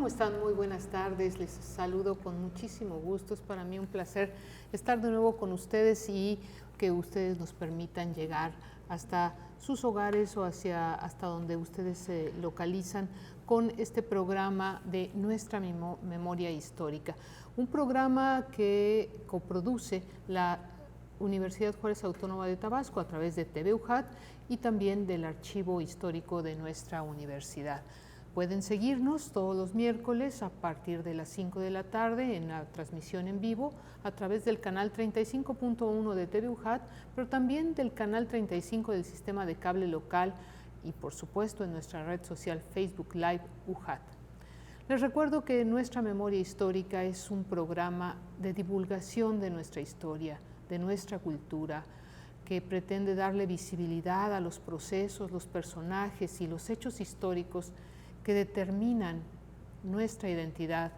¿Cómo están? Muy buenas tardes, les saludo con muchísimo gusto. Es para mí un placer estar de nuevo con ustedes y que ustedes nos permitan llegar hasta sus hogares o hasta donde ustedes se localizan con este programa de Nuestra Memoria Histórica. Un programa que coproduce la Universidad Juárez Autónoma de Tabasco a través de TV UJAT y también del Archivo Histórico de nuestra universidad. Pueden seguirnos todos los miércoles a partir de las 5 de la tarde en la transmisión en vivo a través del canal 35.1 de TV UJAT, pero también del canal 35 del sistema de cable local y por supuesto en nuestra red social Facebook Live UJAT. Les recuerdo que Nuestra Memoria Histórica es un programa de divulgación de nuestra historia, de nuestra cultura, que pretende darle visibilidad a los procesos, los personajes y los hechos históricos que determinan nuestra identidad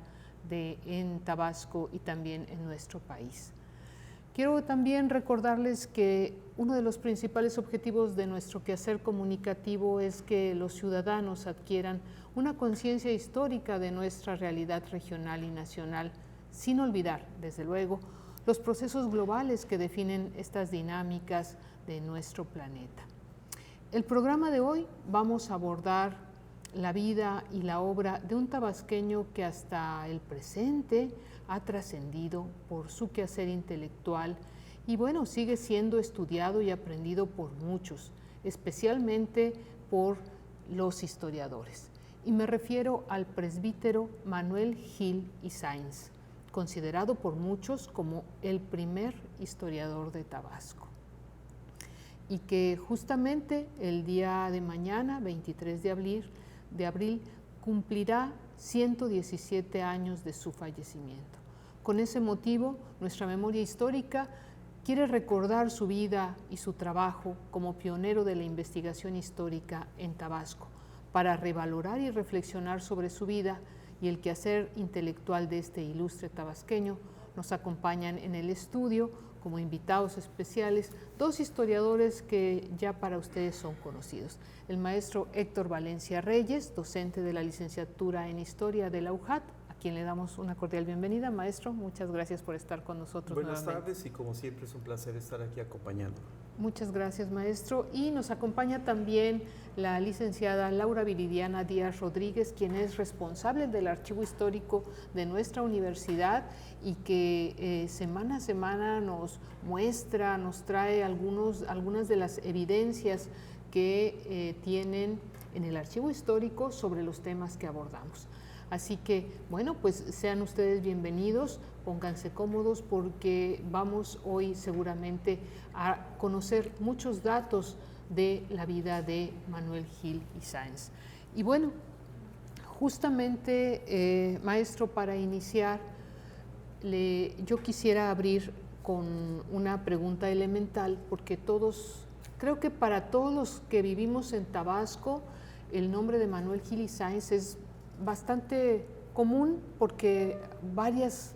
en Tabasco y también en nuestro país. Quiero también recordarles que uno de los principales objetivos de nuestro quehacer comunicativo es que los ciudadanos adquieran una conciencia histórica de nuestra realidad regional y nacional, sin olvidar, desde luego, los procesos globales que definen estas dinámicas de nuestro planeta. El programa de hoy vamos a abordar la vida y la obra de un tabasqueño que hasta el presente ha trascendido por su quehacer intelectual y bueno, sigue siendo estudiado y aprendido por muchos, especialmente por los historiadores. Y me refiero al presbítero Manuel Gil y Sáenz, considerado por muchos como el primer historiador de Tabasco. Y que justamente el día de mañana, 23 de abril, cumplirá 117 años de su fallecimiento. Con ese motivo, nuestra memoria histórica quiere recordar su vida y su trabajo como pionero de la investigación histórica en Tabasco, para revalorar y reflexionar sobre su vida y el quehacer intelectual de este ilustre tabasqueño. Nos acompañan en el estudio como invitados especiales dos historiadores que ya para ustedes son conocidos. El maestro Héctor Valencia Reyes, docente de la licenciatura en Historia de la UJAT, a quien le damos una cordial bienvenida. Maestro, muchas gracias por estar con nosotros. Buenas tardes y como siempre es un placer estar aquí acompañando. Muchas gracias, maestro. Y nos acompaña también la licenciada Laura Viridiana Díaz Rodríguez, quien es responsable del archivo histórico de nuestra universidad y que semana a semana nos muestra, nos trae algunas de las evidencias que tienen en el archivo histórico sobre los temas que abordamos. Así que, bueno, pues sean ustedes bienvenidos, pónganse cómodos porque vamos hoy seguramente a conocer muchos datos de la vida de Manuel Gil y Sáenz. Y bueno, justamente, maestro, para iniciar, yo quisiera abrir con una pregunta elemental porque creo que para todos los que vivimos en Tabasco, el nombre de Manuel Gil y Sáenz es bastante común porque varias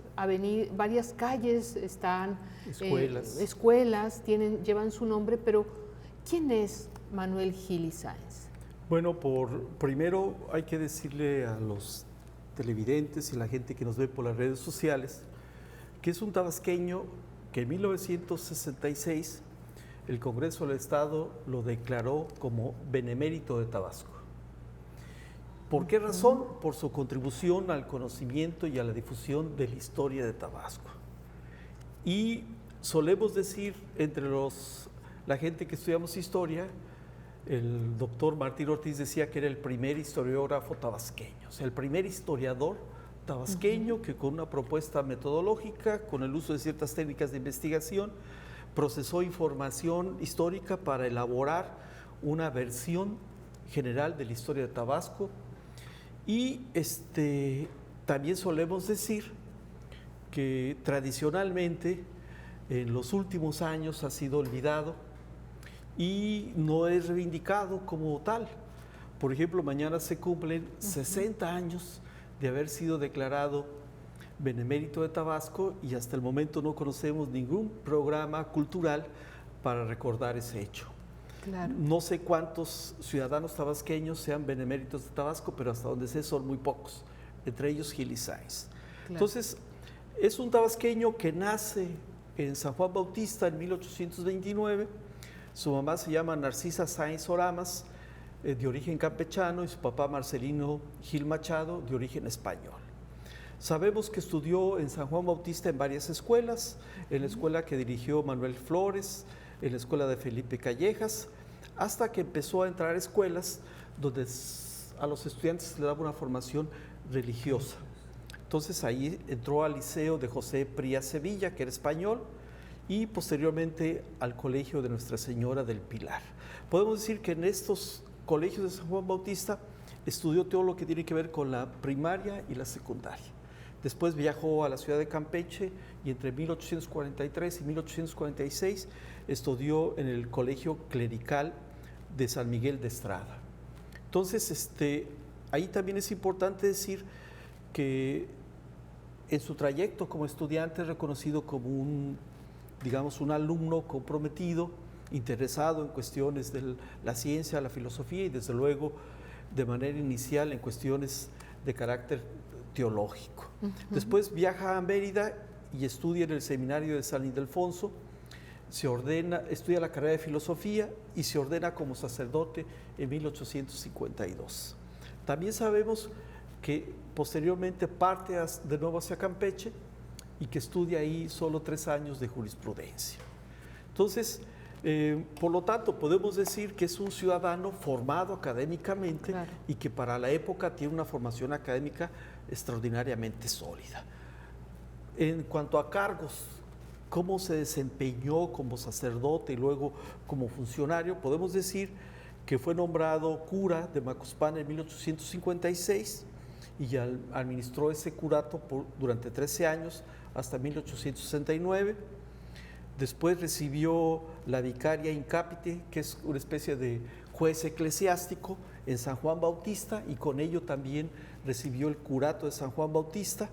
calles están, escuelas llevan su nombre, pero ¿quién es Manuel Gil y Sáenz? Bueno, primero hay que decirle a los televidentes y la gente que nos ve por las redes sociales que es un tabasqueño que en 1966 el Congreso del Estado lo declaró como benemérito de Tabasco. ¿Por qué razón? Por su contribución al conocimiento y a la difusión de la historia de Tabasco. Y solemos decir entre la gente que estudiamos historia, el doctor Martín Ortiz decía que era el primer historiógrafo tabasqueño, o sea, el primer historiador tabasqueño que con una propuesta metodológica, con el uso de ciertas técnicas de investigación, procesó información histórica para elaborar una versión general de la historia de Tabasco. Y también solemos decir que tradicionalmente en los últimos años ha sido olvidado y no es reivindicado como tal. Por ejemplo, mañana se cumplen 60 años de haber sido declarado benemérito de Tabasco y hasta el momento no conocemos ningún programa cultural para recordar ese hecho. Claro. No sé cuántos ciudadanos tabasqueños sean beneméritos de Tabasco, pero hasta donde sé son muy pocos. entre ellos Gil y Sáenz. Claro. Entonces, es un tabasqueño que nace en San Juan Bautista en 1829. Su mamá se llama Narcisa Sáenz Oramas, de origen campechano, y su papá Marcelino Gil Machado, de origen español. Sabemos que estudió en San Juan Bautista en varias escuelas, en la escuela que dirigió Manuel Flores, en la escuela de Felipe Callejas, hasta que empezó a entrar a escuelas donde a los estudiantes se les daba una formación religiosa. Entonces ahí entró al liceo de José Pría Sevilla, que era español, y posteriormente al colegio de Nuestra Señora del Pilar. Podemos decir que en estos colegios de San Juan Bautista estudió todo lo que tiene que ver con la primaria y la secundaria. Después viajó a la ciudad de Campeche y entre 1843 y 1846 estudió en el Colegio Clerical de San Miguel de Estrada. Entonces, ahí también es importante decir que en su trayecto como estudiante es reconocido como un alumno comprometido, interesado en cuestiones de la ciencia, la filosofía y desde luego de manera inicial en cuestiones de carácter teológico. Después viaja a Mérida y estudia en el seminario de San Ildefonso, estudia la carrera de filosofía y se ordena como sacerdote en 1852. También sabemos que posteriormente parte de nuevo hacia Campeche y que estudia ahí solo 3 años de jurisprudencia. Entonces, por lo tanto, podemos decir que es un ciudadano formado académicamente, claro, y que para la época tiene una formación académica extraordinariamente sólida. En cuanto a cargos, cómo se desempeñó como sacerdote y luego como funcionario, podemos decir que fue nombrado cura de Macuspana en 1856 y administró ese curato durante 13 años hasta 1869. Después recibió la vicaria in capite, que es una especie de juez eclesiástico en San Juan Bautista, y con ello también recibió el curato de San Juan Bautista.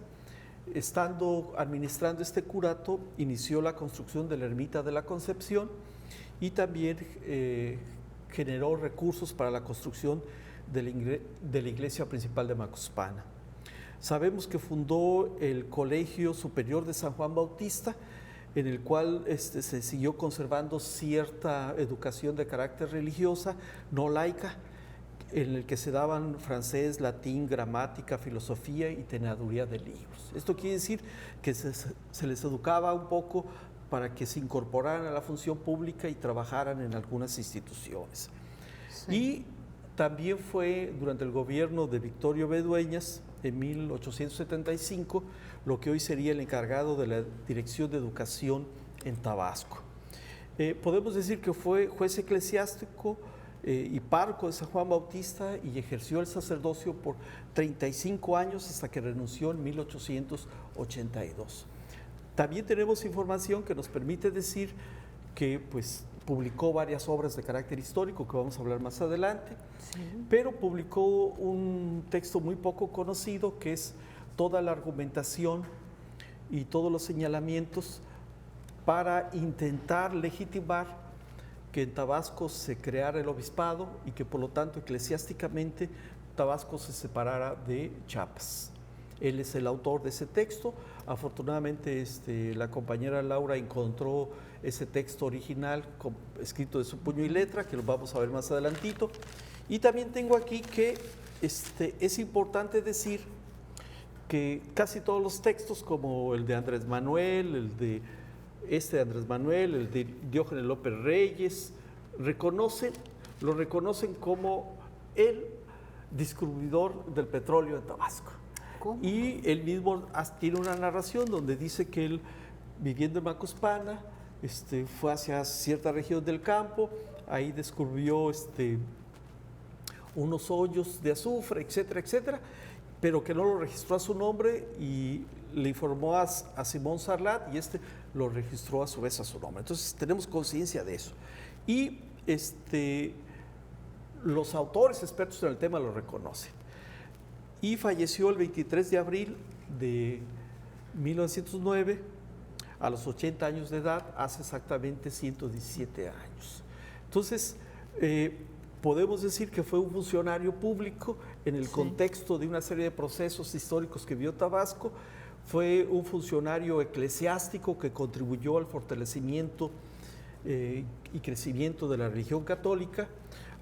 Estando administrando este curato, inició la construcción de la Ermita de la Concepción y también generó recursos para la construcción de la iglesia principal de Macuspana. Sabemos que fundó el Colegio Superior de San Juan Bautista, en el cual se siguió conservando cierta educación de carácter religiosa, no laica, en el que se daban francés, latín, gramática, filosofía y tenaduría de libros. Esto quiere decir que se les educaba un poco para que se incorporaran a la función pública y trabajaran en algunas instituciones. Sí. Y también fue durante el gobierno de Victorio B. Dueñas, en 1875, lo que hoy sería el encargado de la Dirección de Educación en Tabasco. Podemos decir que fue juez eclesiástico y párroco de San Juan Bautista y ejerció el sacerdocio por 35 años hasta que renunció en 1882. También tenemos información que nos permite decir que publicó varias obras de carácter histórico, que vamos a hablar más adelante, sí, pero publicó un texto muy poco conocido que es toda la argumentación y todos los señalamientos para intentar legitimar que en Tabasco se creara el obispado y que por lo tanto eclesiásticamente Tabasco se separara de Chiapas. Él es el autor de ese texto. Afortunadamente la compañera Laura encontró ese texto original escrito de su puño y letra, que lo vamos a ver más adelantito. Y también tengo aquí que es importante decir que casi todos los textos, como el de Andrés Manuel, el de Andrés Manuel, el de Diógenes López Reyes, lo reconocen como el distribuidor del petróleo en Tabasco. ¿Cómo? Y él mismo tiene una narración donde dice que él, viviendo en Macuspana, fue hacia cierta región del campo, ahí descubrió unos hoyos de azufre, etcétera, etcétera, pero que no lo registró a su nombre y le informó a Simón Sarlat y lo registró a su vez a su nombre. Entonces tenemos conciencia de eso. Y los autores expertos en el tema lo reconocen. Y falleció el 23 de abril de 1909, a los 80 años de edad, hace exactamente 117 años. Entonces, podemos decir que fue un funcionario público en el Sí. contexto de una serie de procesos históricos que vio Tabasco. Fue un funcionario eclesiástico que contribuyó al fortalecimiento y crecimiento de la religión católica,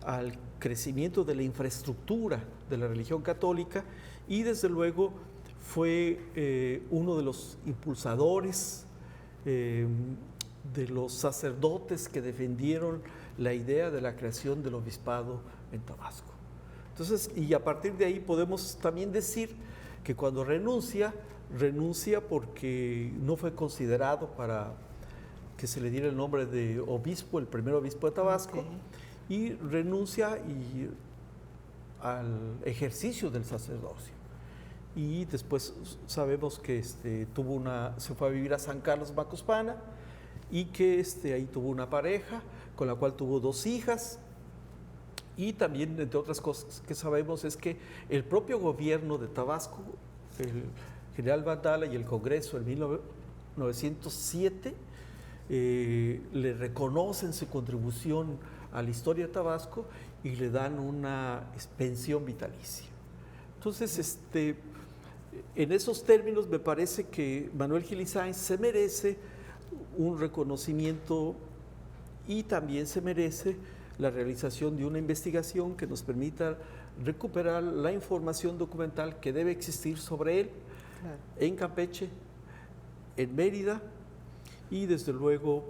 al crecimiento de la infraestructura de la religión católica, y desde luego fue uno de los impulsadores, de los sacerdotes que defendieron la idea de la creación del obispado en Tabasco. Entonces, y a partir de ahí podemos también decir que cuando renuncia porque no fue considerado para que se le diera el nombre de obispo, el primer obispo de Tabasco, Ok. y renuncia al ejercicio del sacerdocio. Y después sabemos que se fue a vivir a San Carlos Macuspana, y que ahí tuvo una pareja con la cual tuvo 2 hijas. Y también, entre otras cosas que sabemos, es que el propio gobierno de Tabasco, el general Batalla y el Congreso en 1907, le reconocen su contribución a la historia de Tabasco y le dan una pensión vitalicia. Entonces, en esos términos me parece que Manuel Gil Sáenz se merece un reconocimiento, y también se merece la realización de una investigación que nos permita recuperar la información documental que debe existir sobre él. Claro. En Campeche, en Mérida, y desde luego,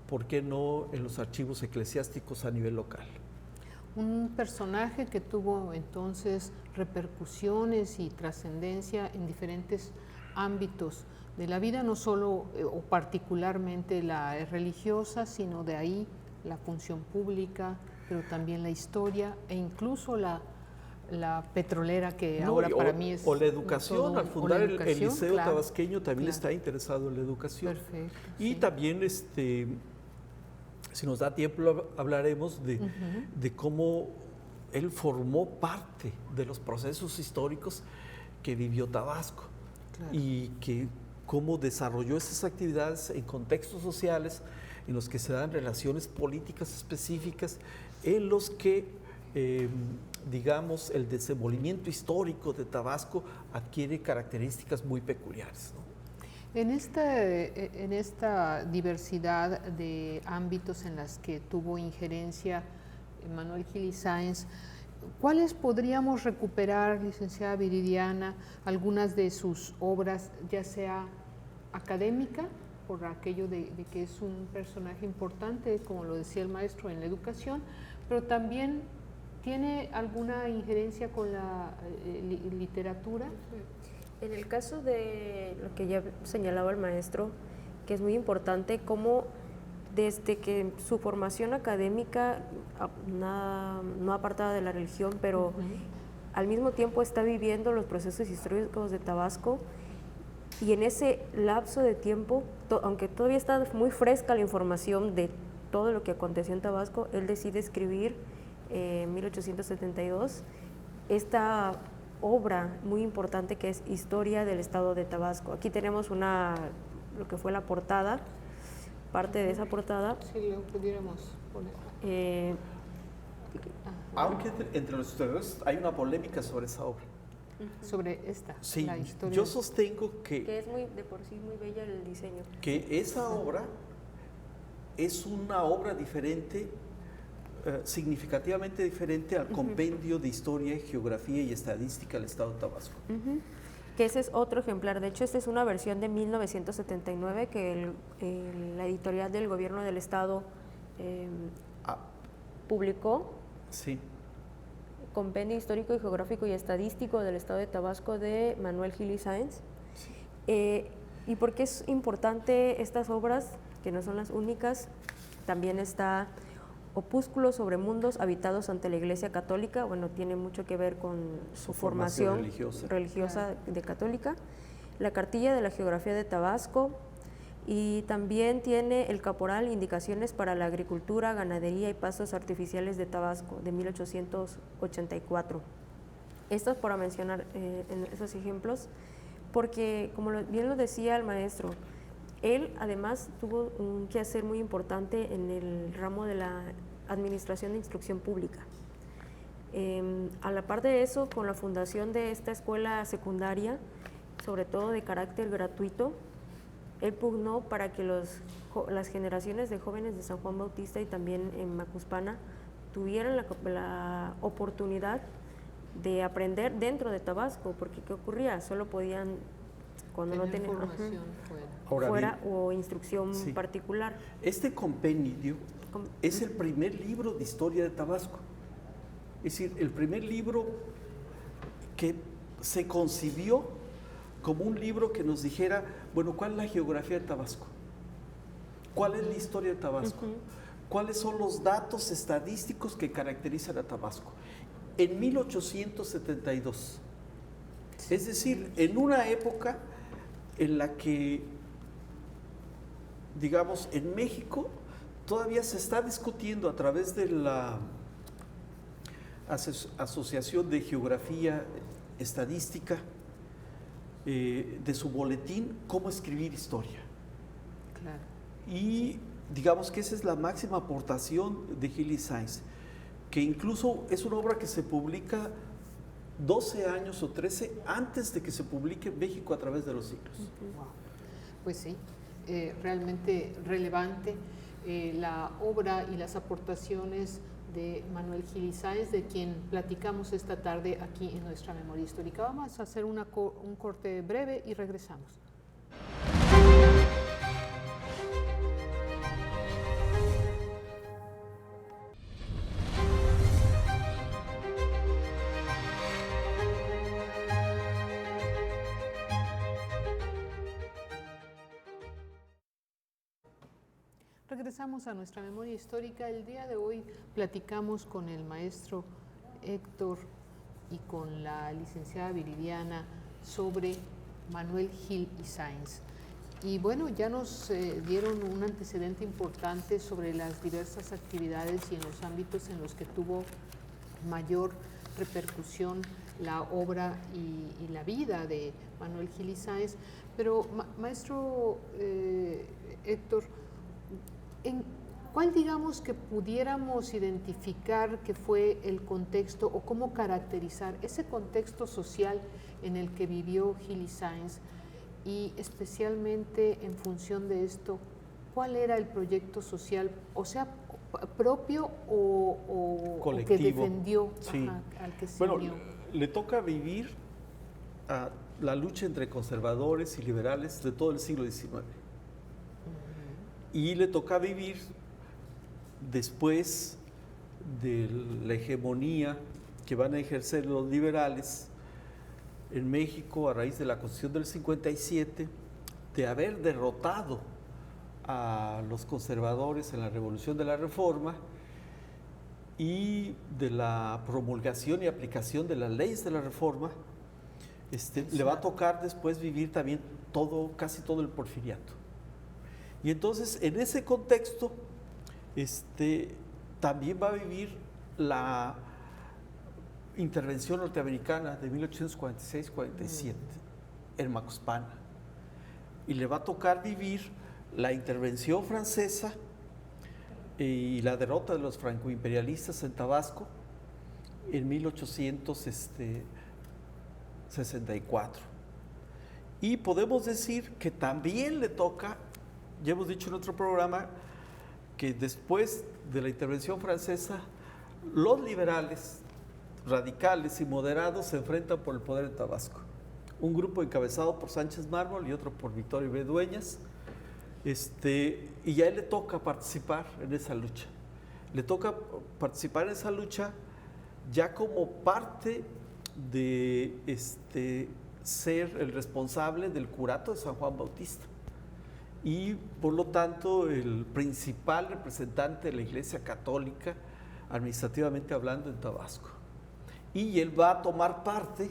¿por qué no?, en los archivos eclesiásticos a nivel local. Un personaje que tuvo entonces repercusiones y trascendencia en diferentes ámbitos de la vida, no solo o particularmente la religiosa, sino de ahí la función pública, pero también la historia e incluso la petrolera, que ahora para mí es... O la educación, al fundar el Liceo claro, Tabasqueño también claro. está interesado en la educación. Perfecto, Y sí. también, si nos da tiempo, hablaremos de cómo él formó parte de los procesos históricos que vivió Tabasco. Claro. Y que cómo desarrolló esas actividades en contextos sociales en los que se dan relaciones políticas específicas, en los que, digamos, el desenvolvimiento histórico de Tabasco adquiere características muy peculiares, ¿no? En esta diversidad de ámbitos en las que tuvo injerencia Manuel Gil Sáenz, ¿cuáles podríamos recuperar, licenciada Viridiana, algunas de sus obras, ya sea académica, por aquello de que es un personaje importante, como lo decía el maestro, en la educación, pero también tiene alguna injerencia con la literatura? En el caso de lo que ya señalaba el maestro, que es muy importante, cómo desde que su formación académica, no apartada de la religión, pero al mismo tiempo está viviendo los procesos históricos de Tabasco, y en ese lapso de tiempo, aunque todavía está muy fresca la información de todo lo que aconteció en Tabasco, él decide escribir en 1872 esta obra muy importante que es Historia del Estado de Tabasco. Aquí tenemos lo que fue la portada, parte de esa portada. Si lo pudiéramos poner. Aunque entre los historiadores hay una polémica sobre esa obra. Sobre esta, Sí, la historia. yo sostengo Que es de por sí muy bella el diseño. que esa obra es una obra diferente, significativamente diferente al compendio de Historia, Geografía y Estadística del Estado de Tabasco. Que ese es otro ejemplar. De hecho, esta es una versión de 1979 que la editorial del Gobierno del Estado publicó. Sí. Compendio Histórico y Geográfico y Estadístico del Estado de Tabasco de Manuel Gil Sáenz. ¿Y por qué es importante estas obras, que no son las únicas? También está Opúsculos sobre mundos habitados ante la Iglesia Católica. Bueno, tiene mucho que ver con su formación religiosa de católica. La Cartilla de la Geografía de Tabasco, y también tiene El Caporal, Indicaciones para la Agricultura, Ganadería y Pastos Artificiales de Tabasco, de 1884. Estos para mencionar en esos ejemplos, porque como bien lo decía el maestro, él además tuvo un quehacer muy importante en el ramo de la Administración de Instrucción Pública. A la par de eso, con la fundación de esta escuela secundaria, sobre todo de carácter gratuito, él pugnó para que las generaciones de jóvenes de San Juan Bautista y también en Macuspana tuvieran la oportunidad de aprender dentro de Tabasco, porque ¿qué ocurría? Solo podían, cuando no tenían formación fuera o instrucción particular. Este compendio es el primer libro de historia de Tabasco. Es decir, el primer libro que se concibió como un libro que nos dijera, bueno, ¿cuál es la geografía de Tabasco? ¿Cuál es la historia de Tabasco? ¿Cuáles son los datos estadísticos que caracterizan a Tabasco? En 1872. Es decir, en una época en la que, digamos, en México todavía se está discutiendo a través de la Asociación de Geografía Estadística, de su boletín, cómo escribir historia. Claro. Y digamos que esa es la máxima aportación de Gili Sáenz, que incluso es una obra que se publica 12 años o 13 antes de que se publique en México a través de los siglos. Wow. Pues sí, realmente relevante la obra y las aportaciones de Manuel Gili Sáenz, de quien platicamos esta tarde aquí en nuestra memoria histórica. Vamos a hacer un corte breve y regresamos. Regresamos a nuestra memoria histórica. El día de hoy platicamos con el maestro Héctor y con la licenciada Viridiana sobre Manuel Gil y Sáenz. Y bueno, ya nos dieron un antecedente importante sobre las diversas actividades y en los ámbitos en los que tuvo mayor repercusión la obra y la vida de Manuel Gil y Sáenz. Pero maestro Héctor, ¿cuál digamos que pudiéramos identificar que fue el contexto o cómo caracterizar ese contexto social en el que vivió Gil y Sáenz? Y especialmente en función de esto, ¿cuál era el proyecto social, o sea, propio o que defendió, sí, al que se unió? Le toca vivir a la lucha entre conservadores y liberales de todo el siglo XIX. Y le toca vivir después de la hegemonía que van a ejercer los liberales en México a raíz de la Constitución del 57, de haber derrotado a los conservadores en la Revolución de la Reforma y de la promulgación y aplicación de las leyes de la Reforma. Le va a tocar después vivir también casi todo el porfiriato. Y entonces, en ese contexto, también va a vivir la intervención norteamericana de 1846-47 en Macuspana. Y le va a tocar vivir la intervención francesa y la derrota de los francoimperialistas en Tabasco en 1864. Y podemos decir que también le toca, ya hemos dicho en otro programa, que después de la intervención francesa, los liberales, radicales y moderados se enfrentan por el poder en Tabasco. Un grupo encabezado por Sánchez Mármol y otro por Victorio B. Dueñas, y a él le toca participar en esa lucha. Le toca participar en esa lucha ya como parte de ser el responsable del curato de San Juan Bautista. Y por lo tanto el principal representante de la Iglesia Católica, administrativamente hablando, en Tabasco. Y él va a tomar parte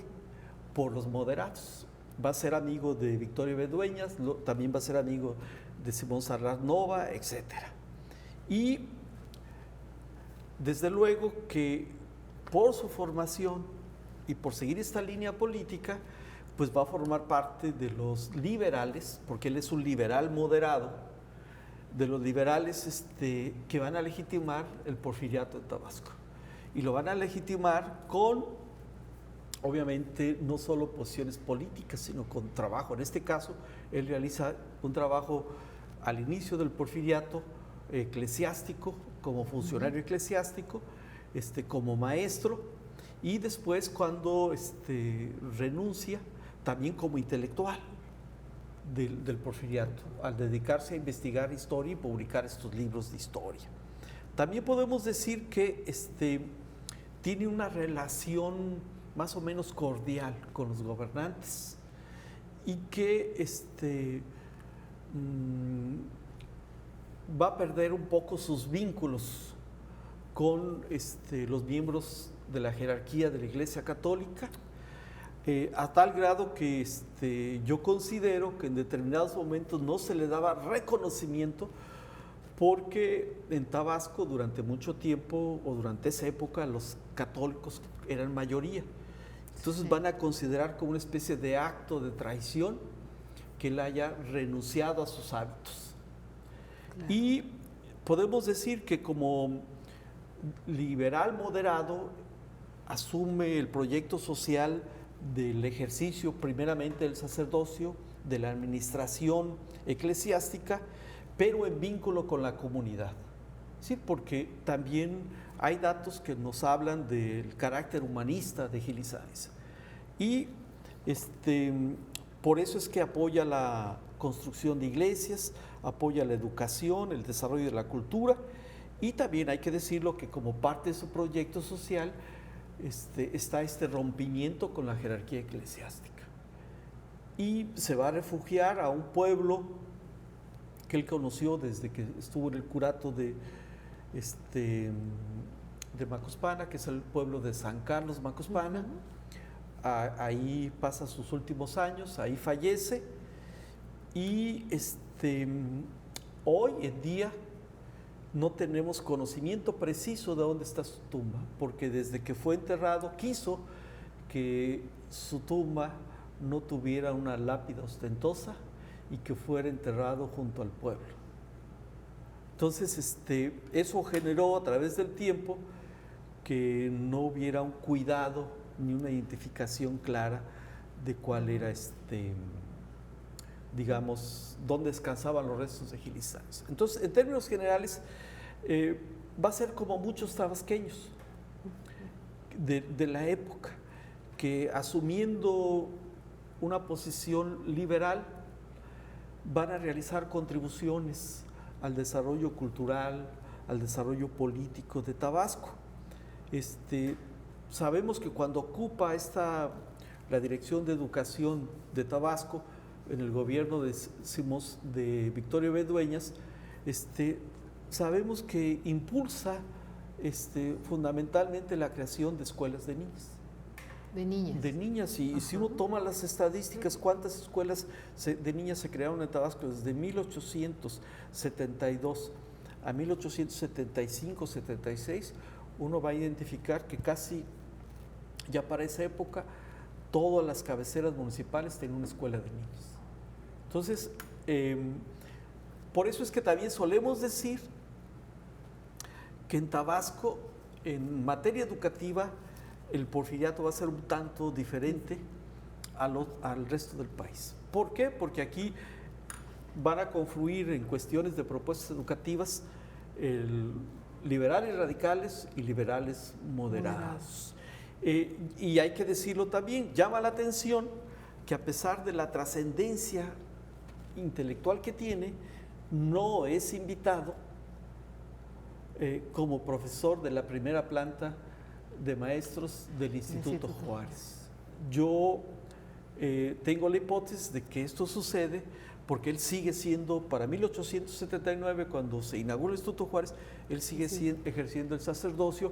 por los moderados. Va a ser amigo de Victorio B. Dueñas, también va a ser amigo de Simón Sarrat Nova, etc. Y desde luego que por su formación y por seguir esta línea política, pues va a formar parte de los liberales, porque él es un liberal moderado, de los liberales que van a legitimar el porfiriato en Tabasco. Y lo van a legitimar con, obviamente, no solo posiciones políticas, sino con trabajo. En este caso, él realiza un trabajo al inicio del porfiriato eclesiástico, como funcionario eclesiástico, como maestro, y después cuando renuncia, también como intelectual del porfiriato, al dedicarse a investigar historia y publicar estos libros de historia. También podemos decir que tiene una relación más o menos cordial con los gobernantes y que va a perder un poco sus vínculos con los miembros de la jerarquía de la Iglesia Católica, a tal grado que yo considero que en determinados momentos no se le daba reconocimiento, porque en Tabasco durante mucho tiempo, o durante esa época, los católicos eran mayoría. Entonces van a considerar como una especie de acto de traición que él haya renunciado a sus hábitos. Claro. Y podemos decir que como liberal moderado asume el proyecto social del ejercicio primeramente del sacerdocio, de la administración eclesiástica, pero en vínculo con la comunidad. Sí, porque también hay datos que nos hablan del carácter humanista de Gil Sáenz. Y por eso es que apoya la construcción de iglesias, apoya la educación, el desarrollo de la cultura, y también hay que decirlo que como parte de su proyecto social está este rompimiento con la jerarquía eclesiástica. Y se va a refugiar a un pueblo que él conoció desde que estuvo en el curato de Macuspana, que es el pueblo de San Carlos Macuspana. Ahí pasa sus últimos años, ahí fallece, y hoy en día no tenemos conocimiento preciso de dónde está su tumba, porque desde que fue enterrado quiso que su tumba no tuviera una lápida ostentosa y que fuera enterrado junto al pueblo. Entonces, eso generó a través del tiempo que no hubiera un cuidado ni una identificación clara de cuál era, digamos, dónde descansaban los restos de Gil Sáenz. Entonces, en términos generales, va a ser como muchos tabasqueños de la época, que asumiendo una posición liberal, van a realizar contribuciones al desarrollo cultural, al desarrollo político de Tabasco. Sabemos que cuando ocupa la Dirección de Educación de Tabasco, en el gobierno de Victorio B. Dueñas, sabemos que impulsa fundamentalmente la creación de escuelas de niñas. De niñas. De niñas, y si uno toma las estadísticas, cuántas escuelas de niñas se crearon en Tabasco desde 1872 a 1875-76, uno va a identificar que casi ya para esa época todas las cabeceras municipales tenían una escuela de niños. Entonces, por eso es que también solemos decir que en Tabasco, en materia educativa, el porfiriato va a ser un tanto diferente al resto del país. ¿Por qué? Porque van a confluir en cuestiones de propuestas educativas liberales radicales y liberales moderados. Y hay que decirlo también, llama la atención que a pesar de la trascendencia intelectual que tiene, no es invitado como profesor de la primera planta de maestros del Instituto Juárez. Yo tengo la hipótesis de que esto sucede porque él sigue siendo, para 1879, cuando se inaugura el Instituto Juárez, él sigue ejerciendo el sacerdocio,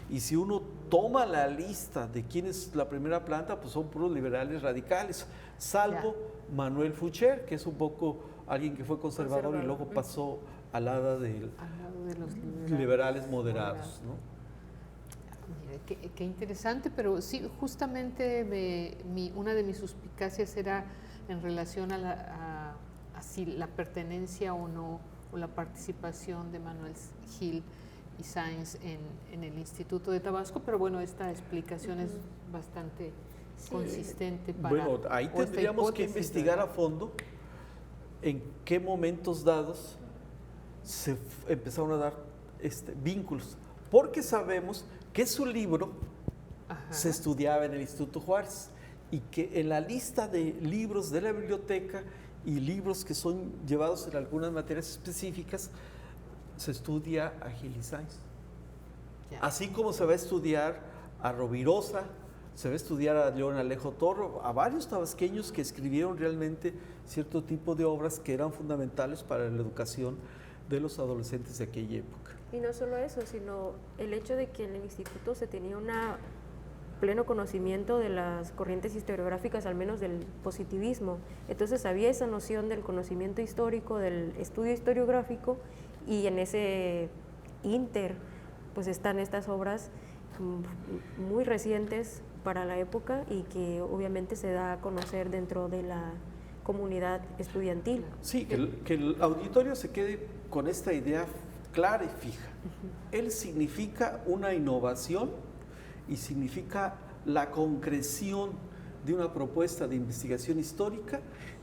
y si uno toma la lista de quién es la primera planta, pues son puros liberales radicales, salvo Manuel Foucher, que es un poco alguien que fue conservador y luego pasó al lado de los liberales moderados, ¿no? Qué interesante, pero sí, justamente una de mis suspicacias era en relación a si la pertenencia o no o la participación de Manuel Gil y Sáenz en el Instituto de Tabasco, pero bueno, esta explicación es bastante consistente para... Bueno, ahí tendríamos que investigar a fondo en qué momentos dados se empezaron a dar vínculos, porque sabemos que su libro se estudiaba en el Instituto Juárez y que en la lista de libros de la biblioteca y libros que son llevados en algunas materias específicas se estudia a Gil y Sáenz. Así como se va a estudiar a Rovirosa, se va a estudiar a León Alejo Torro, a varios tabasqueños que escribieron realmente cierto tipo de obras que eran fundamentales para la educación de los adolescentes de aquella época. Y no solo eso, sino el hecho de que en el instituto se tenía un pleno conocimiento de las corrientes historiográficas, al menos del positivismo. Entonces había esa noción del conocimiento histórico, del estudio historiográfico, y en ese inter pues están estas obras muy recientes para la época y que obviamente se da a conocer dentro de la comunidad estudiantil. Sí, que el auditorio se quede con esta idea clara y fija. Él significa una innovación y significa la concreción de una propuesta de investigación histórica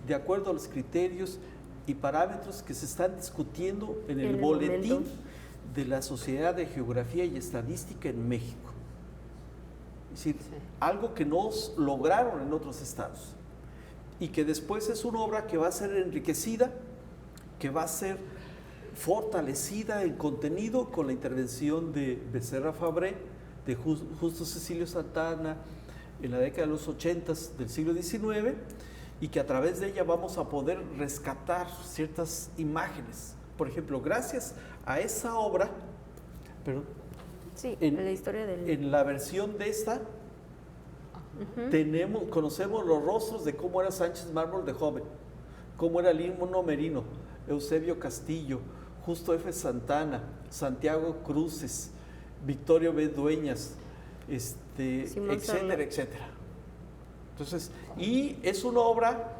de acuerdo a los criterios y parámetros que se están discutiendo en el boletín de la Sociedad de Geografía y Estadística en México. Es decir, algo que no lograron en otros estados y que después es una obra que va a ser enriquecida, que va a ser fortalecida en contenido con la intervención de Becerra Fabré, de Justo Cecilio Santana en la década de los 80 del siglo XIX, y que a través de ella vamos a poder rescatar ciertas imágenes. Por ejemplo, gracias a esa obra, la historia en la versión de esta, conocemos los rostros de cómo era Sánchez Mármol de joven, cómo era Lino Merino, Eusebio Castillo, Justo F. Santana, Santiago Cruces, Victorio B. Dueñas, etcétera, etcétera. Entonces, y es una obra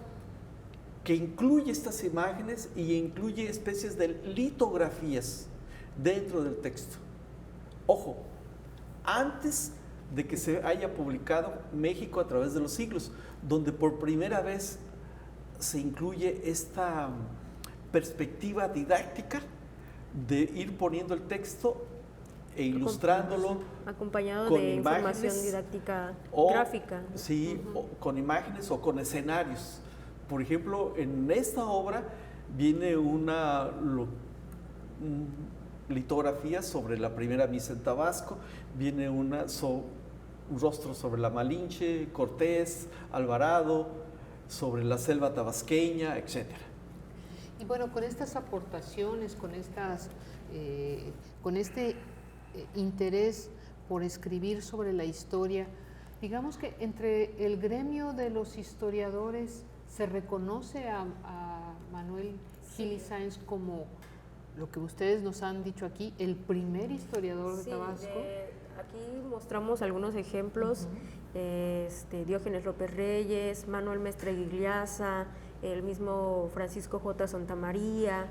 que incluye estas imágenes y incluye especies de litografías dentro del texto. Ojo, antes de que se haya publicado México a través de los siglos, donde por primera vez se incluye esta perspectiva didáctica de ir poniendo el texto e ilustrándolo acompañado con de imágenes, información didáctica gráfica. Sí, con imágenes o con escenarios. Por ejemplo, en esta obra viene una litografía sobre la primera misa en Tabasco, viene un rostro sobre la Malinche, Cortés, Alvarado, sobre la selva tabasqueña, etcétera. Y bueno, con estas aportaciones, con este interés por escribir sobre la historia, digamos que entre el gremio de los historiadores se reconoce a Manuel Gil y Sáenz como lo que ustedes nos han dicho aquí, el primer historiador de Tabasco. Aquí mostramos algunos ejemplos, Diógenes López Reyes, Manuel Mestre Gigliasa, el mismo Francisco J. Santamaría.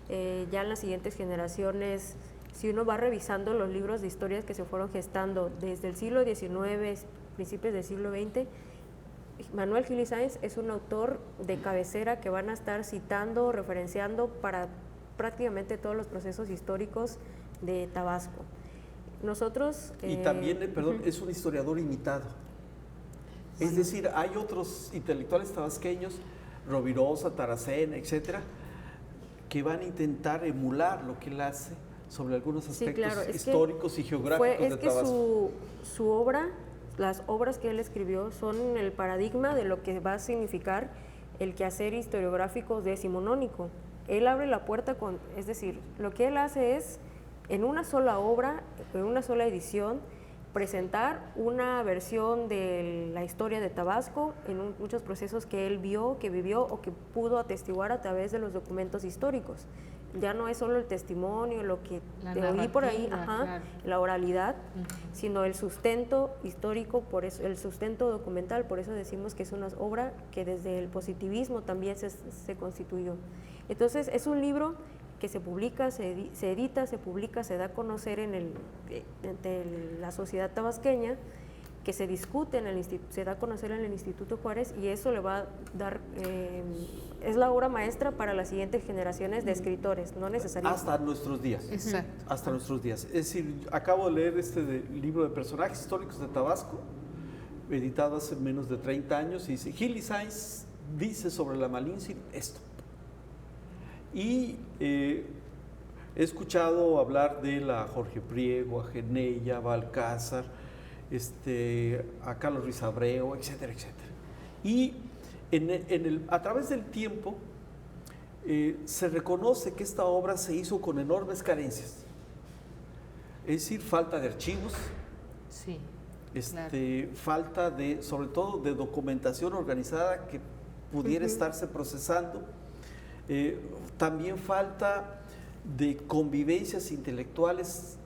Ya en las siguientes generaciones, si uno va revisando los libros de historias que se fueron gestando desde el siglo XIX, principios del siglo XX, Manuel Gil y Sáenz es un autor de cabecera que van a estar citando, referenciando para prácticamente todos los procesos históricos de Tabasco. Nosotros... y también, es un historiador imitado. Sí. Es decir, hay otros intelectuales tabasqueños, Rovirosa, Taracena, etcétera, que van a intentar emular lo que él hace sobre algunos aspectos históricos y geográficos de Tabasco. Su obra, las obras que él escribió son el paradigma de lo que va a significar el quehacer historiográfico decimonónico. Él abre la puerta es decir, lo que él hace es, en una sola obra, en una sola edición, presentar una versión de la historia de Tabasco en muchos procesos que él vio, que vivió o que pudo atestiguar a través de los documentos históricos. Ya no es solo el testimonio, lo que te oí por ahí, claro, la oralidad, sino el sustento histórico, por eso, el sustento documental. Por eso decimos que es una obra que desde el positivismo también se constituyó. Entonces es un libro que se publica, se edita, se publica, se da a conocer entre la sociedad tabasqueña, que se discute se da a conocer en el Instituto Juárez, y eso le va a dar, es la obra maestra para las siguientes generaciones de escritores, no necesariamente. Hasta nuestros días. Exacto. Hasta nuestros días. Es decir, acabo de leer libro de personajes históricos de Tabasco, editado hace menos de 30 años, y dice, Gili Sáenz dice sobre la Malinche esto. Y he escuchado hablar de la Jorge Priego, a Geneya, a Balcázar, a Carlos Ruiz Abreu, etcétera, etcétera. Y a través del tiempo se reconoce que esta obra se hizo con enormes carencias. Es decir, falta de archivos, Sí, falta sobre todo de documentación organizada que pudiera estarse procesando. También falta de convivencias intelectuales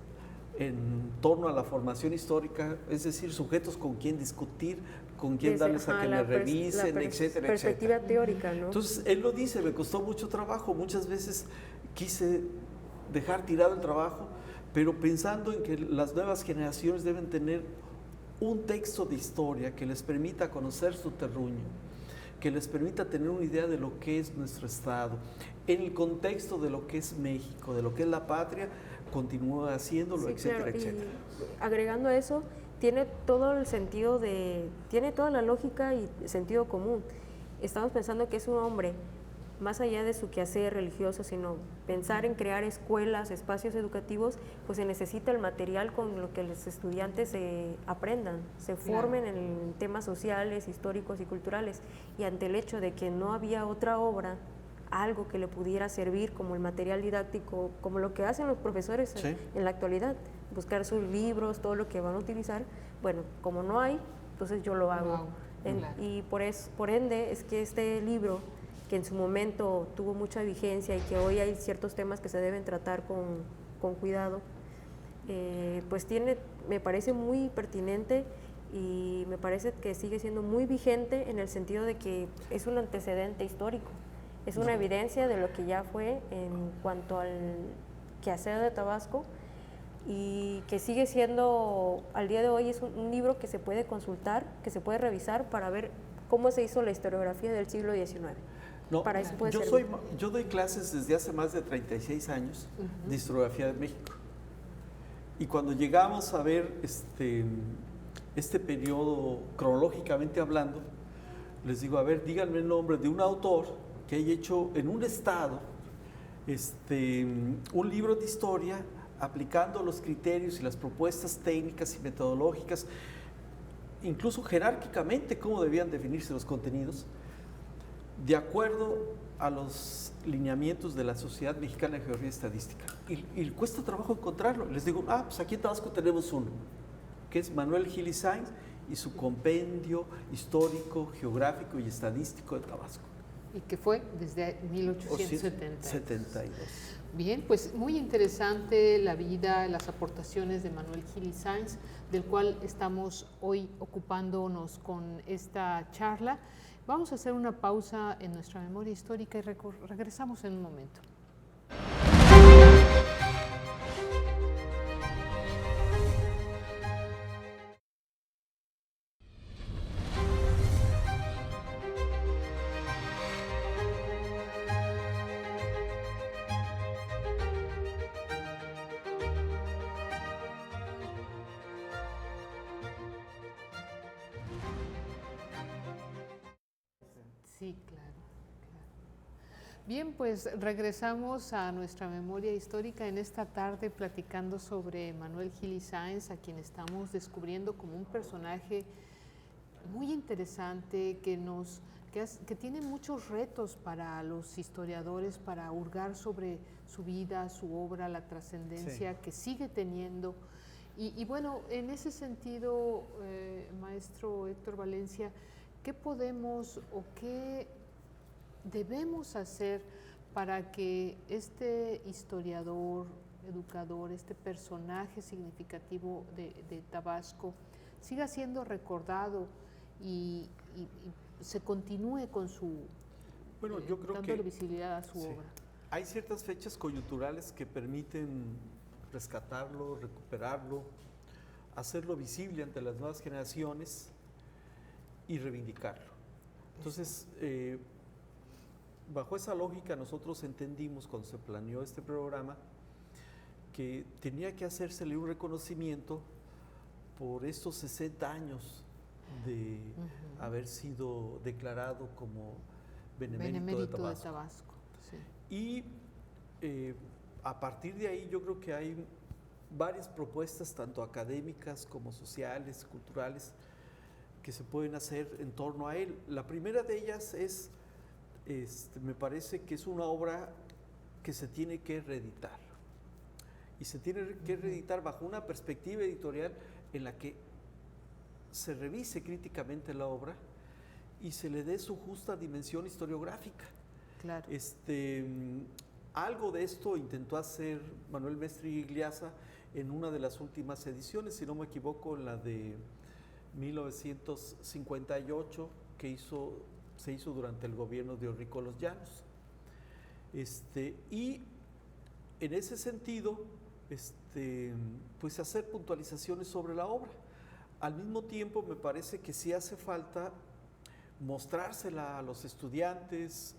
en torno a la formación histórica, es decir, sujetos con quien discutir, con quien darles a que me revisen, etcétera, perspectiva etcétera. teórica, ¿no? Entonces, él lo dice, me costó mucho trabajo, muchas veces quise dejar tirado el trabajo, pero pensando en que las nuevas generaciones deben tener un texto de historia que les permita conocer su terruño, que les permita tener una idea de lo que es nuestro Estado, en el contexto de lo que es México, de lo que es la patria, continúa haciéndolo, Sí, etcétera, claro. etcétera. Y agregando a eso, tiene todo el sentido tiene toda la lógica y sentido común. Estamos pensando que es un hombre, más allá de su quehacer religioso, sino pensar en crear escuelas, espacios educativos, pues se necesita el material con lo que los estudiantes aprendan, se formen en temas sociales, históricos y culturales. Y ante el hecho de que no había otra obra, algo que le pudiera servir como el material didáctico, como lo que hacen los profesores en la actualidad, buscar sus libros, todo lo que van a utilizar. Bueno, como no hay, entonces yo lo hago. Y por ende es que este libro, que en su momento tuvo mucha vigencia y que hoy hay ciertos temas que se deben tratar con cuidado, pues me parece muy pertinente y me parece que sigue siendo muy vigente en el sentido de que es un antecedente histórico. Es una evidencia de lo que ya fue en cuanto al quehacer de Tabasco, y que sigue siendo, al día de hoy, es un libro que se puede consultar, que se puede revisar para ver cómo se hizo la historiografía del siglo XIX. No, Para eso puede yo doy clases desde hace más de 36 años de historiografía de México. Y cuando llegamos a ver este periodo cronológicamente hablando, les digo, a ver, díganme el nombre de un autor que haya hecho en un estado un libro de historia aplicando los criterios y las propuestas técnicas y metodológicas, incluso jerárquicamente cómo debían definirse los contenidos, de acuerdo a los lineamientos de la Sociedad Mexicana de Geografía y Estadística. Y cuesta trabajo encontrarlo. Les digo, pues aquí en Tabasco tenemos uno, que es Manuel Gili Sáenz y su compendio histórico, geográfico y estadístico de Tabasco. Y que fue desde 1872. Bien, pues muy interesante la vida, las aportaciones de Manuel Gili Sáenz, del cual estamos hoy ocupándonos con esta charla. Vamos a hacer una pausa en nuestra memoria histórica y regresamos en un momento. Sí, claro. Bien, pues regresamos a nuestra memoria histórica en esta tarde platicando sobre Manuel Gili Sáenz, a quien estamos descubriendo como un personaje muy interesante que tiene muchos retos para los historiadores para hurgar sobre su vida, su obra, la trascendencia que sigue teniendo. Y bueno, en ese sentido, maestro Héctor Valencia, ¿qué podemos o qué debemos hacer para que este historiador, educador, este personaje significativo de Tabasco siga siendo recordado y se continúe con dándole visibilidad a su obra? hay ciertas fechas coyunturales que permiten rescatarlo, recuperarlo, hacerlo visible ante las nuevas generaciones y reivindicarlo. Entonces, bajo esa lógica nosotros entendimos cuando se planeó este programa que tenía que hacérsele un reconocimiento por estos 60 años de haber sido declarado como Benemérito de Tabasco. Sí. Y a partir de ahí yo creo que hay varias propuestas, tanto académicas como sociales, culturales, que se pueden hacer en torno a él. La primera de ellas es, me parece que es una obra que se tiene que reeditar. Y se tiene que reeditar bajo una perspectiva editorial en la que se revise críticamente la obra y se le dé su justa dimensión historiográfica. Claro. Algo de esto intentó hacer Manuel Mestre Igliasa en una de las últimas ediciones, si no me equivoco, en la de 1958, que se hizo durante el gobierno de Orrico Los Llanos. Y en ese sentido, pues hacer puntualizaciones sobre la obra. Al mismo tiempo, me parece que sí hace falta mostrársela a los estudiantes,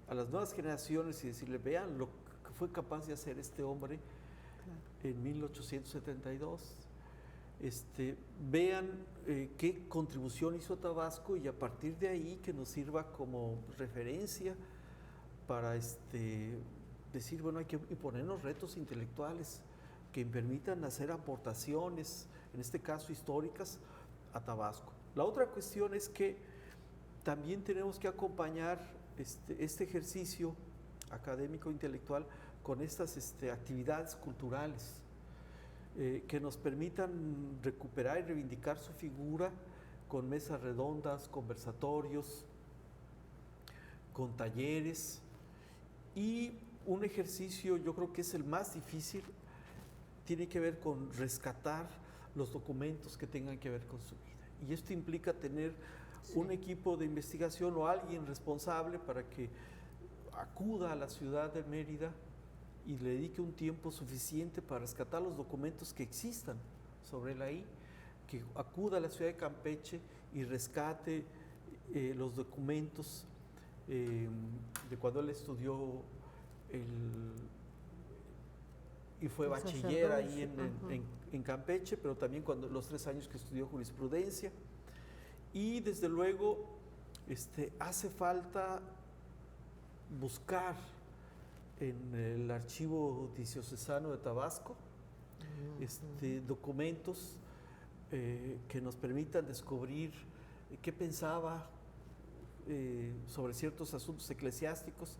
a las nuevas generaciones y decirle, vean lo que fue capaz de hacer este hombre en 1872. Vean qué contribución hizo Tabasco y a partir de ahí que nos sirva como referencia para decir, bueno, hay que imponernos retos intelectuales que permitan hacer aportaciones, en este caso históricas, a Tabasco. La otra cuestión es que también tenemos que acompañar este ejercicio académico intelectual con estas actividades culturales que nos permitan recuperar y reivindicar su figura con mesas redondas, conversatorios, con talleres, y un ejercicio, yo creo que es el más difícil, tiene que ver con rescatar los documentos que tengan que ver con su vida. Y esto implica tener un equipo de investigación o alguien responsable para que acuda a la ciudad de Mérida y le dedique un tiempo suficiente para rescatar los documentos que existan sobre él ahí, que acuda a la ciudad de Campeche y rescate los documentos de cuando él estudió y fue bachiller ahí en Campeche, pero también los 3 años que estudió jurisprudencia. Y desde luego hace falta buscar en el archivo diocesano de Tabasco documentos que nos permitan descubrir qué pensaba sobre ciertos asuntos eclesiásticos,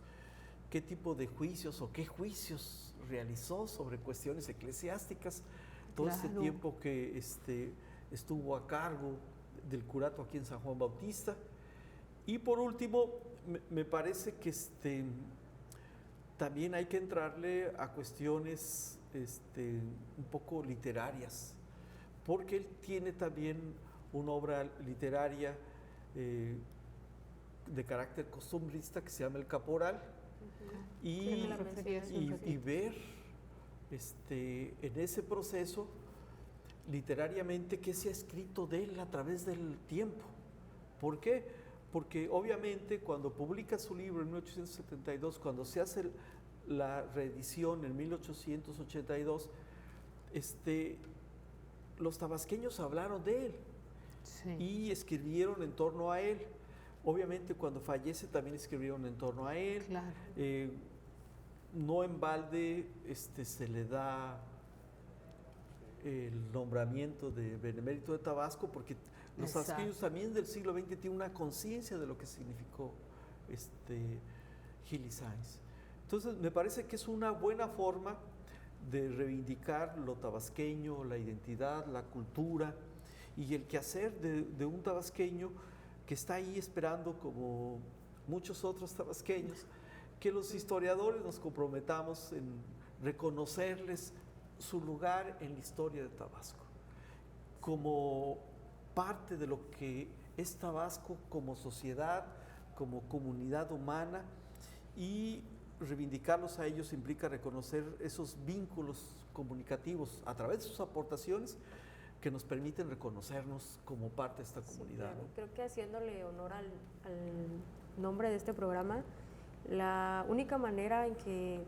qué tipo de juicios o qué juicios realizó sobre cuestiones eclesiásticas todo este tiempo que estuvo a cargo del curato aquí en San Juan Bautista. Y por último, me parece que también hay que entrarle a cuestiones un poco literarias, porque él tiene también una obra literaria de carácter costumbrista que se llama El Caporal, y ver en ese proceso literariamente qué se ha escrito de él a través del tiempo. ¿Por qué? Porque obviamente cuando publica su libro en 1872, cuando se hace la reedición en 1882, los tabasqueños hablaron de él y escribieron en torno a él. Obviamente cuando fallece también escribieron en torno a él. Claro. No en balde se le da el nombramiento de Benemérito de Tabasco, porque los tabasqueños también del siglo XX tienen una conciencia de lo que significó Gili Sáenz. Entonces me parece que es una buena forma de reivindicar lo tabasqueño, la identidad, la cultura y el quehacer de un tabasqueño que está ahí esperando, como muchos otros tabasqueños, que los historiadores nos comprometamos en reconocerles su lugar en la historia de Tabasco, como parte de lo que es Tabasco como sociedad, como comunidad humana, y reivindicarlos a ellos implica reconocer esos vínculos comunicativos a través de sus aportaciones que nos permiten reconocernos como parte de esta comunidad. Sí, claro. ¿no? Creo que haciéndole honor al nombre de este programa, la única manera en que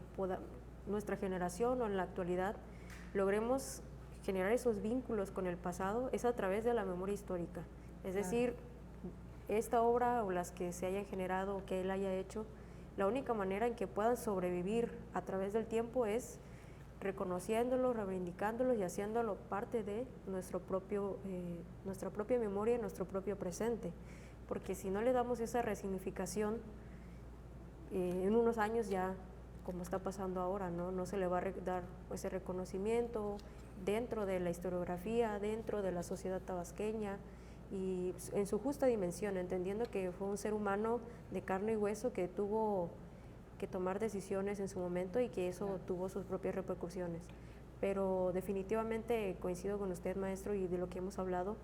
nuestra generación o en la actualidad logremos generar esos vínculos con el pasado es a través de la memoria histórica. Es decir, esta obra o las que se hayan generado o que él haya hecho, la única manera en que puedan sobrevivir a través del tiempo es reconociéndolos, reivindicándolos y haciéndolo parte de nuestra propia memoria, nuestro propio presente. Porque si no le damos esa resignificación, en unos años ya, como está pasando ahora, no se le va a dar ese reconocimiento dentro de la historiografía, dentro de la sociedad tabasqueña y en su justa dimensión, entendiendo que fue un ser humano de carne y hueso que tuvo que tomar decisiones en su momento y que eso tuvo sus propias repercusiones. Pero definitivamente coincido con usted, maestro, y de lo que hemos hablado,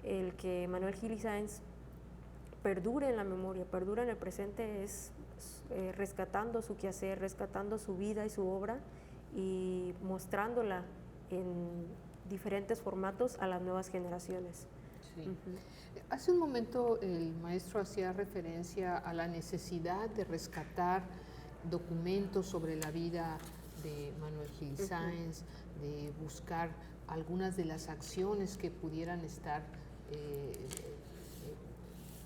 el que Manuel Gili Sáenz perdure en la memoria, perdure en el presente es rescatando su quehacer, rescatando su vida y su obra y mostrándola en diferentes formatos a las nuevas generaciones. Sí. Hace un momento el maestro hacía referencia a la necesidad de rescatar documentos sobre la vida de Manuel Gili Sáenz, de buscar algunas de las acciones que pudieran estar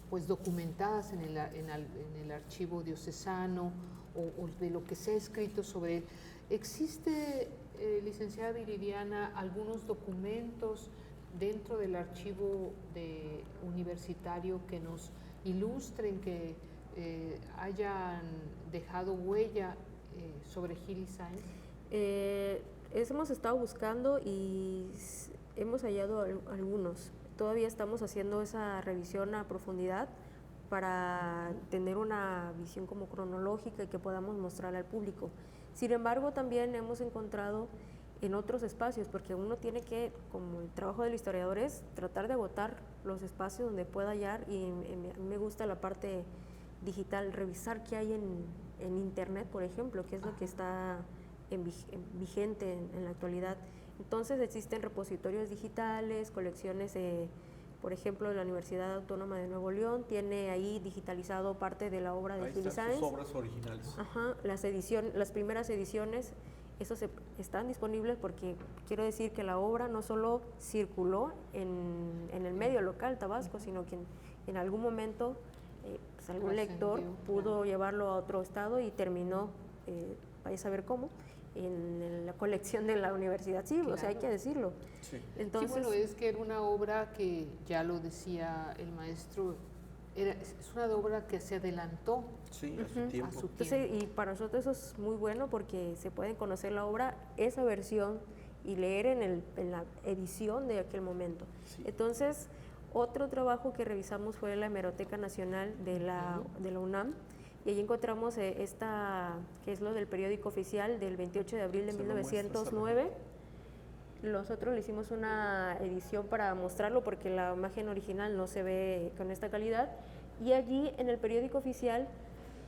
pues documentadas en el archivo diocesano o de lo que se ha escrito sobre él. ¿Existe, licenciada Viridiana, algunos documentos dentro del archivo universitario que nos ilustren, que hayan dejado huella sobre Gili Sáenz? Hemos estado buscando y hemos hallado algunos. Todavía estamos haciendo esa revisión a profundidad para tener una visión como cronológica y que podamos mostrar al público. Sin embargo, también hemos encontrado en otros espacios, porque uno tiene que, como el trabajo del historiador es tratar de agotar los espacios donde pueda hallar, y a mí me gusta la parte digital, revisar qué hay en internet, por ejemplo, qué es lo que está vigente en la actualidad. Entonces existen repositorios digitales, colecciones, por ejemplo, la Universidad Autónoma de Nuevo León tiene ahí digitalizado parte de la obra de Gili Sáenz. Sus obras originales. Ajá, las primeras ediciones, están disponibles porque quiero decir que la obra no solo circuló en el medio local Tabasco, sino que en algún momento pues algún lector pudo llevarlo a otro estado y terminó, vaya a saber cómo, en la colección de la universidad. Sí, claro. O sea, hay que decirlo. Sí. Entonces, sí, bueno, es que era una obra que, ya lo decía el maestro, es una obra que se adelantó. Sí, a su tiempo. Entonces, y para nosotros eso es muy bueno porque se puede conocer la obra, esa versión, y leer en la edición de aquel momento. Sí. Entonces, otro trabajo que revisamos fue la Hemeroteca Nacional de la UNAM, y ahí encontramos esta, que es lo del periódico oficial del 28 de abril de 1909. Nosotros le hicimos una edición para mostrarlo porque la imagen original no se ve con esta calidad, y allí en el periódico oficial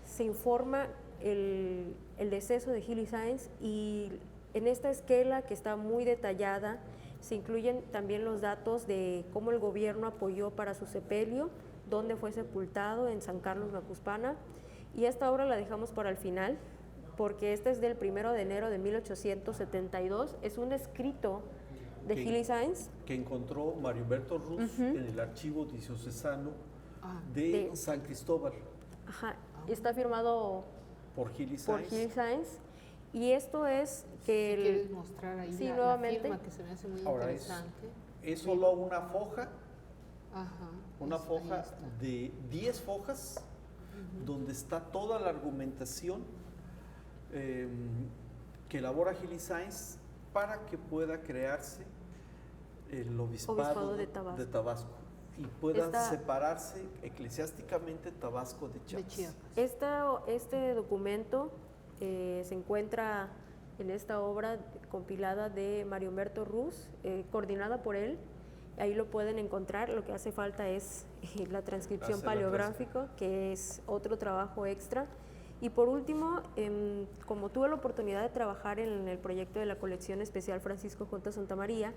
se informa el deceso de Gili Sáenz, y en esta esquela que está muy detallada se incluyen también los datos de cómo el gobierno apoyó para su sepelio, dónde fue sepultado, en San Carlos Macuspana. Y esta obra la dejamos para el final, porque esta es del 1 de enero de 1872, es un escrito de Gili Sáenz. Que encontró Mario Humberto Ruz en el archivo diocesano de San Cristóbal. Ajá, está firmado por Gili Sáenz. Y esto es que... Si quieres mostrar ahí sí, la firma, que se me hace muy interesante. Es solo una foja, ajá, una foja de 10 fojas, donde está toda la argumentación que elabora Gili Sáenz para que pueda crearse el obispado de Tabasco y puedan separarse eclesiásticamente Tabasco de Chiapas. Este documento se encuentra en esta obra compilada de Mario Humberto Ruz, coordinada por él. Ahí lo pueden encontrar. Lo que hace falta es la transcripción paleográfica, que es otro trabajo extra. Y por último, como tuve la oportunidad de trabajar en el proyecto de la colección especial Francisco J. Santamaría,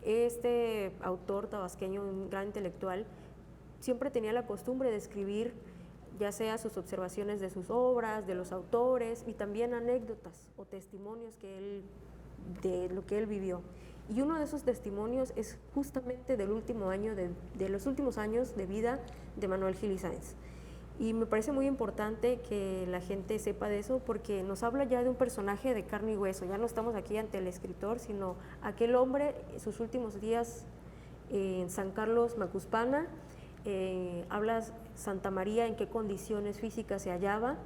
este autor tabasqueño, un gran intelectual, siempre tenía la costumbre de escribir ya sea sus observaciones de sus obras, de los autores y también anécdotas o testimonios de lo que él vivió. Y uno de esos testimonios es justamente del último año, de los últimos años de vida de Manuel Gili Sáenz. Y me parece muy importante que la gente sepa de eso porque nos habla ya de un personaje de carne y hueso. Ya no estamos aquí ante el escritor, sino aquel hombre, sus últimos días en San Carlos Macuspana, habla Santa María en qué condiciones físicas se hallaba,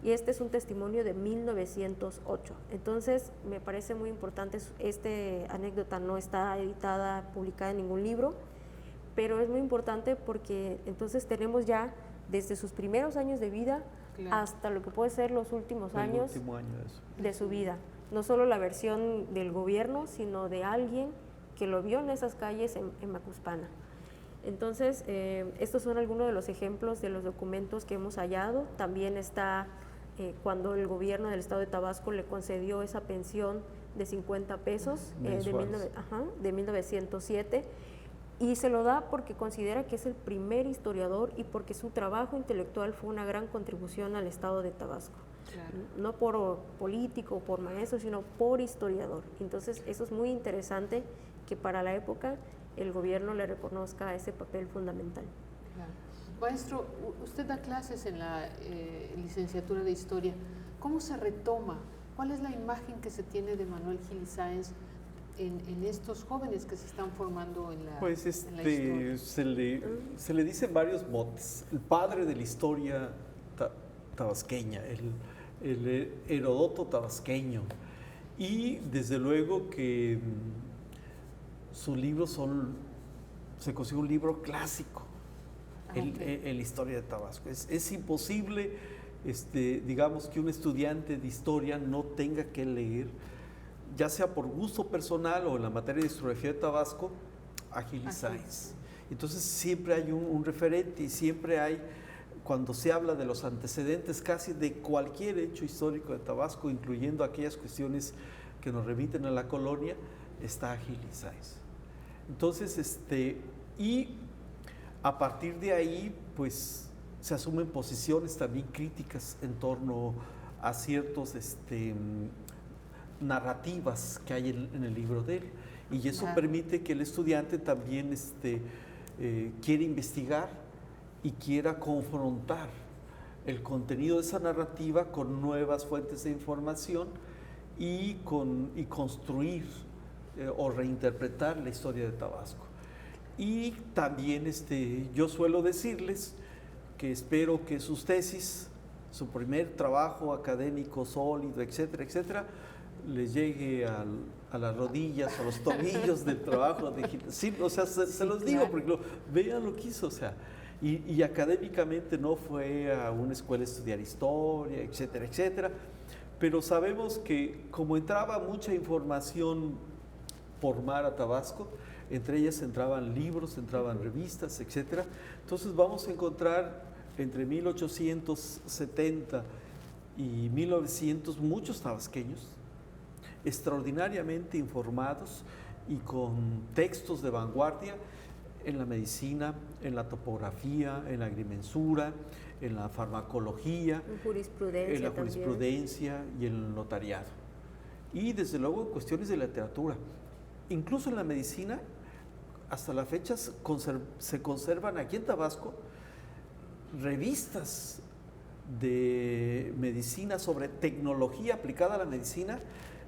y este es un testimonio de 1908. Entonces me parece muy importante, esta anécdota no está editada, publicada en ningún libro, pero es muy importante porque entonces tenemos ya desde sus primeros años de vida hasta lo que puede ser los últimos años de su vida. No solo la versión del gobierno, sino de alguien que lo vio en esas calles en Macuspana. Entonces, estos son algunos de los ejemplos de los documentos que hemos hallado. También está cuando el gobierno del estado de Tabasco le concedió esa pensión de 50 pesos de 1907, y se lo da porque considera que es el primer historiador y porque su trabajo intelectual fue una gran contribución al estado de Tabasco. Claro. No por político o por maestro, sino por historiador. Entonces, eso es muy interesante que para la época el gobierno le reconozca ese papel fundamental. Claro. Maestro, usted da clases en la licenciatura de Historia. ¿Cómo se retoma? ¿Cuál es la imagen que se tiene de Manuel Gili Sáenz en estos jóvenes que se están formando en la, pues en la historia? Se le dicen varios motes. El padre de la historia tabasqueña, el Heródoto tabasqueño. Y desde luego que sus libros se consigue un libro clásico, el Historia de Tabasco. Es imposible, digamos, que un estudiante de historia no tenga que leer, ya sea por gusto personal o en la materia de historiografía de Tabasco, a Gili Sáenz. Entonces siempre hay un referente y siempre hay, cuando se habla de los antecedentes casi de cualquier hecho histórico de Tabasco, incluyendo aquellas cuestiones que nos remiten a la colonia, está Gili Sáenz. Entonces, y a partir de ahí, pues se asumen posiciones también críticas en torno a ciertos narrativas que hay en el libro de él. Y eso permite que el estudiante también quiera investigar y quiera confrontar el contenido de esa narrativa con nuevas fuentes de información y construir o reinterpretar la historia de Tabasco. Y también yo suelo decirles que espero que sus tesis, su primer trabajo académico sólido, etcétera, etcétera, les llegue a las rodillas o los tobillos del trabajo de Gili. Sí, o sea, se los digo, porque vean lo que hizo, o sea, y académicamente no fue a una escuela a estudiar historia, etcétera, etcétera, pero sabemos que como entraba mucha información por mar a Tabasco, entre ellas entraban libros, entraban revistas, etcétera. Entonces vamos a encontrar entre 1870 y 1900 muchos tabasqueños extraordinariamente informados y con textos de vanguardia en la medicina, en la topografía, en la agrimensura, en la farmacología, en la jurisprudencia y en el notariado. Y desde luego en cuestiones de literatura. Incluso en la medicina, hasta la fecha se conservan aquí en Tabasco revistas de medicina sobre tecnología aplicada a la medicina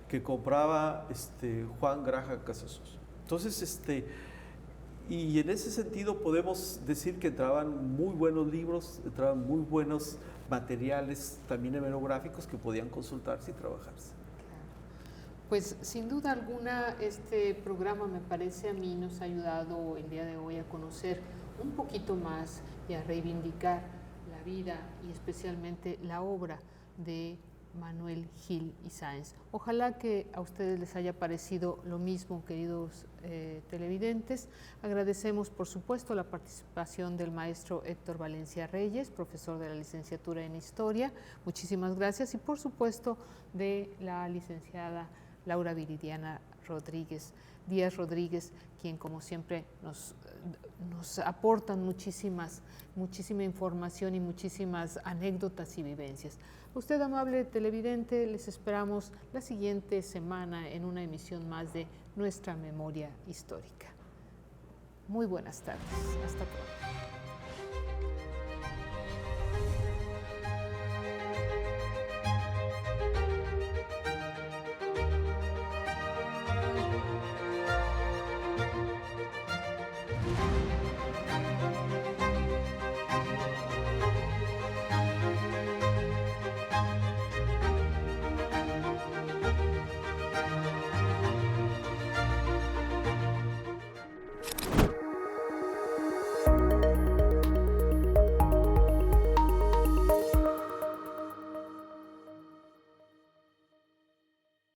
que compraba Juan Graham Casasosa. Entonces, y en ese sentido podemos decir que entraban muy buenos libros, entraban muy buenos materiales también hemerográficos que podían consultarse y trabajarse. Pues sin duda alguna este programa, me parece a mí, nos ha ayudado el día de hoy a conocer un poquito más y a reivindicar la vida y especialmente la obra de Manuel Gil y Sáenz. Ojalá que a ustedes les haya parecido lo mismo, queridos televidentes. Agradecemos, por supuesto, la participación del maestro Héctor Valencia Reyes, profesor de la licenciatura en Historia. Muchísimas gracias. Y, por supuesto, de la licenciada Laura Viridiana Díaz Rodríguez, quien, como siempre, nos aportan muchísima información y muchísimas anécdotas y vivencias. Usted, amable televidente, les esperamos la siguiente semana en una emisión más de Nuestra Memoria Histórica. Muy buenas tardes. Hasta pronto.